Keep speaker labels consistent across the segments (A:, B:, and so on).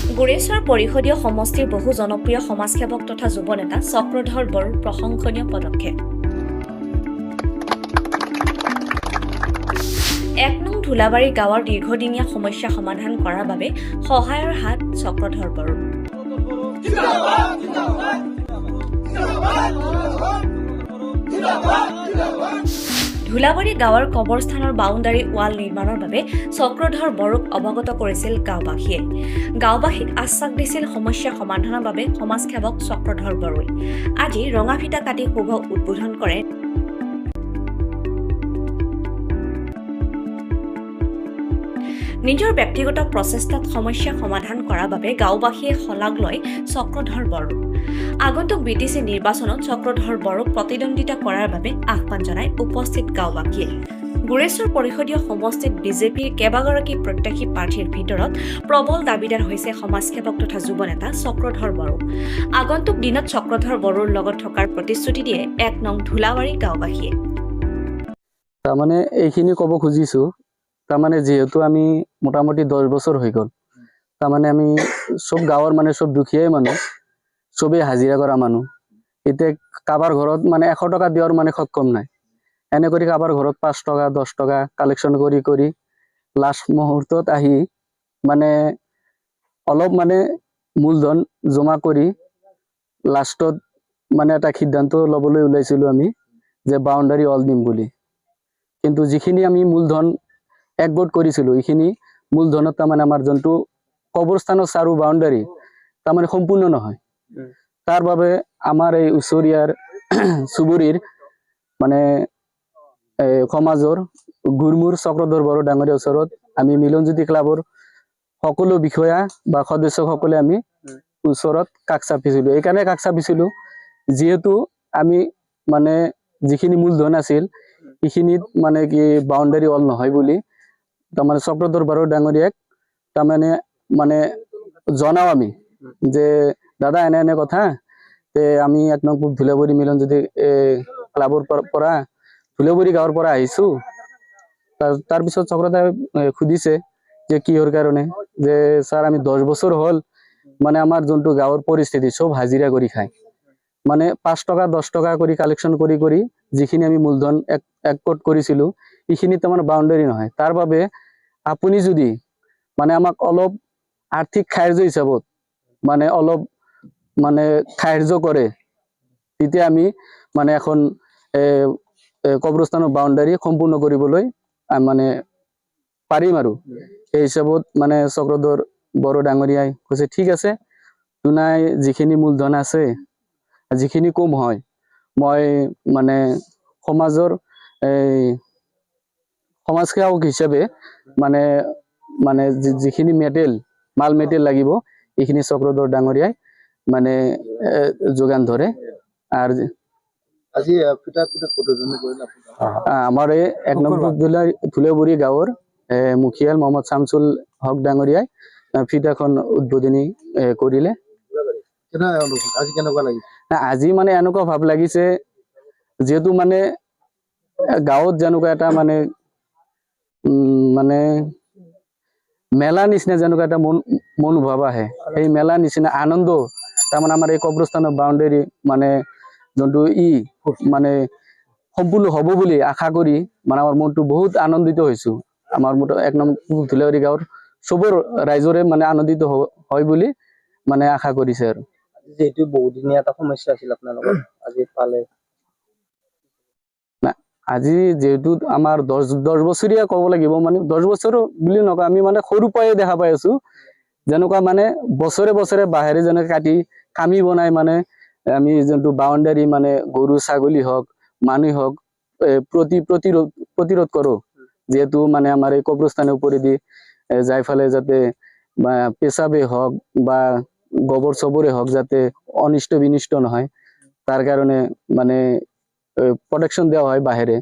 A: গুৰেশ্বৰ পৰিষদীয় সমষ্টিৰ বহু জনপ্ৰিয় সমাজসেৱক তথা যুৱ নেতা চক্ৰধৰ বড়োৰ প্ৰশংসনীয় পদক্ষেপ। ১ নং ধুলাবাৰী গাঁৱৰ দীৰ্ঘদিনীয়া সমস্যা সমাধান কৰাৰ বাবে সহায়ৰ হাত চক্ৰধৰ বড়োৰ। ধুলাবাৰী গাঁৱৰ কবৰস্থানৰ বাউণ্ডাৰী ৱাল নিৰ্মাণৰ বাবে চক্ৰধৰ বড়োক অৱগত কৰিছিল গাঁওবাসীয়ে। গাঁওবাসীক আশ্বাস দিছিল সমস্যা সমাধানৰ বাবে সমাজসেৱক চক্ৰধৰ বড়োই। আজি ৰঙাফিটা কাটি শুভ উদ্বোধন কৰে নিজৰ ব্যক্তিগত প্ৰচেষ্টাত সমস্যা সমাধান কৰাৰ বাবে গাঁওবাসীয়ে শলাগ লয় চক্ৰধৰ বড়োক। আগন্তুক BTC নিৰ্বাচনত চক্ৰধৰ বড়োক প্ৰতিদ্বন্দ্বিতা কৰাৰ বাবে আহ্বান জনায় উপস্থিত গাঁওবাসীয়ে। গুৰেশ্বৰ পৰিষদীয় সমষ্টিত বিজেপিৰ কেইবাগৰাকী প্ৰত্যাশী প্ৰাৰ্থীৰ ভিতৰত প্ৰবল দাবীদাৰ হৈছে সমাজসেৱক তথা যুৱ নেতা চক্ৰধৰ বড়ো। আগন্তুক দিনত চক্ৰধৰ বড়োৰ লগত থকাৰ প্ৰতিশ্ৰুতি দিয়ে ১ নং ধুলাবাৰী গাঁওবাসীয়ে।
B: তাৰমানে এইখিনি ক'ব খুজিছো, তাৰমানে যিহেতু আমি মোটামুটি 10 বছৰ হৈ গ'ল, তাৰমানে আমি চব গাঁৱৰ মানে চব দুখীয়াই মানুহ, চবেই হাজিৰা কৰা মানুহ। এতিয়া কাৰোবাৰ ঘৰত মানে 100 টকা দিয়াৰ মানে সক্ষম নাই। এনে কৰি কাৰোবাৰ ঘৰত 5 টকা 10 টকা কালেকশ্যন কৰি লাষ্ট মুহূৰ্তত আহি মানে অলপ মানে মূলধন জমা কৰি লাষ্টত মানে এটা সিদ্ধান্ত ল'বলৈ ওলাইছিলোঁ আমি যে বাউণ্ডাৰী ৱাল দিম বুলি। কিন্তু যিখিনি আমি মূলধন একগোট কৰিছিলোঁ, এইখিনি মূলধনত তাৰমানে আমাৰ যোনটো কবৰস্থানৰ চাৰু বাউণ্ডাৰী তাৰমানে সম্পূৰ্ণ নহয়। তাৰ বাবে আমাৰ এই ওচৰীয়াৰ চুবুৰীৰ মানে সমাজৰ গুৰমুৰ চক্ৰধৰ বড়ো ডাঙৰীয়া ওচৰত আমি মিলনজ্যোতি ক্লাবৰ সকলো বিষয়া বা সদস্যসকলে আমি ওচৰত কাষ চাপিছিলোঁ। এইকাৰণে কাষ চাপিছিলোঁ যিহেতু আমি মানে যিখিনি মূলধন আছিল এইখিনিত মানে কি বাউণ্ডাৰী ৱাল নহয় বুলি তাৰমানে চক্ৰধৰ বড়ো ডাঙৰীয়াক তাৰমানে মানে জনাও আমি যে দাদা এনে কথা, তে আমি ১ নং ধুলাবাৰী মিলনজ্যোতি ক্লাবৰ পৰা ধুলাবাৰী গাঁৱৰ পৰা আহিছোঁ। তাৰপিছত চক্ৰধৰ সুধিছে যে কিহৰ কাৰণে, যে ছাৰ আমি 10 বছৰ হ'ল মানে আমাৰ যোনটো গাঁৱৰ পৰিস্থিতি চব হাজিৰা কৰি খায়, মানে 5 টকা 10 টকা কৰি কালেকশ্যন কৰি যিখিনি আমি মূলধন একগোট কৰিছিলোঁ এইখিনি তাৰমানে বাউণ্ডাৰী নহয়। তাৰ বাবে আপুনি যদি মানে আমাক অলপ আৰ্থিক সাহায্য হিচাপত মানে অলপ মানে সাহায্য কৰে, তেতিয়া আমি মানে এখন কবৰস্থানৰ বাউণ্ডাৰী সম্পূৰ্ণ কৰিবলৈ মানে পাৰিম আৰু সেই হিচাপত মানে চক্ৰধৰ বড়ো ডাঙৰীয়াই কৈছে ঠিক আছে, তোনাই যিখিনি মূলধন আছে যিখিনি কম হয় মই মানে সমাজৰ সমাজসেৱক হিচাপে মানে মানে যিখিনি মাল মেটেল লাগিব এইখিনি চক্ৰধৰ ডাঙৰীয়াই মানে যোগান ধৰে। আৰু
C: আজি
B: আমাৰ এই ১ নং ধুলাবাৰী গাঁৱৰ মুখিয়াল মহম্মদ শামছুল হক ডাঙৰীয়াই ফিটাখন উদ্বোধনী কৰিলে।
C: আজি কেনেকুৱা লাগিছে?
B: আজি মানে এনেকুৱা ভাৱ লাগিছে যিহেতু মানে গাঁৱত যেনেকুৱা এটা মানে মানে মেলা নিচিনা যেনেকুৱা এটা মনোভাৱ আহে, সেই মেলা নিচিনা আনন্দ তাৰমানে আমাৰ এই কবৰস্থানৰ বাউণ্ডাৰী মানে যোনটো মানে সম্পূৰ্ণ হ'ব বুলি আশা কৰি মানে আমাৰ মনটো বহুত আনন্দিত হৈছোঁ। আমাৰ ১ নং ধুলাবাৰী গাঁৱৰ চবৰ ৰাইজৰে মানে আনন্দিত হয় বুলি মানে আশা কৰিছে। আৰু
C: যিহেতু বহুদিনীয়া এটা সমস্যা আছিল আপোনালোকৰ, আজি পালে।
B: আজি যেহেতু আমাৰ 10 বছৰীয়া ক'ব লাগিব, মানে 10 বছৰ বুলি নকওঁ, আমি মানে সৰু পৰাই দেখা পাই আছো যেনেকুৱা মানে বছৰে বছৰে বাঁহেৰে যেনেকৈ কাটি কামি বনাই মানে আমি যোনটো বাউণ্ডাৰী মানে গৰু ছাগলী হওক মানুহ হওক প্ৰতিৰোধ কৰোঁ। যিহেতু মানে আমাৰ এই কবৰস্থানৰ ওপৰেদি যাই ফালে যাতে পেচাবে হওক বা গোবৰ চবৰে হওক যাতে অনিষ্ট বিনিষ্ট নহয়, তাৰ কাৰণে মানে প্ৰটেকশ্যন দেওয়া হয় বাঁহেৰে।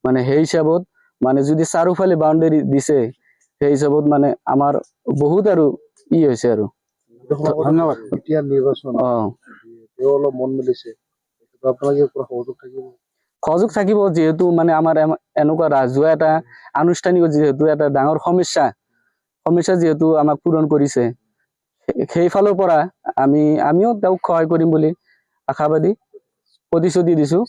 B: মানে সেই হিচাপত মানে যদি চাৰিওফালে বাউণ্ডাৰী দিছে সেই হিচাপত মানে আমাৰ বহুত আৰু হৈছে আৰু
C: ধন্যবাদ। এতিয়া নিৰ্বাচন অলপ মন মেলিছে, আপোনালোকে পুৰা
B: সহযোগ থাকিব। যিহেতু মানে আমাৰ এনেকুৱা ৰাজহুৱা এটা আনুষ্ঠানিক যিহেতু এটা ডাঙৰ সমস্যা যিহেতু আমাক পূৰণ কৰিছে, সেইফালৰ পৰা আমিও তেওঁক সহায় কৰিম বুলি আশাবাদী প্ৰতিশ্ৰুতি দিছো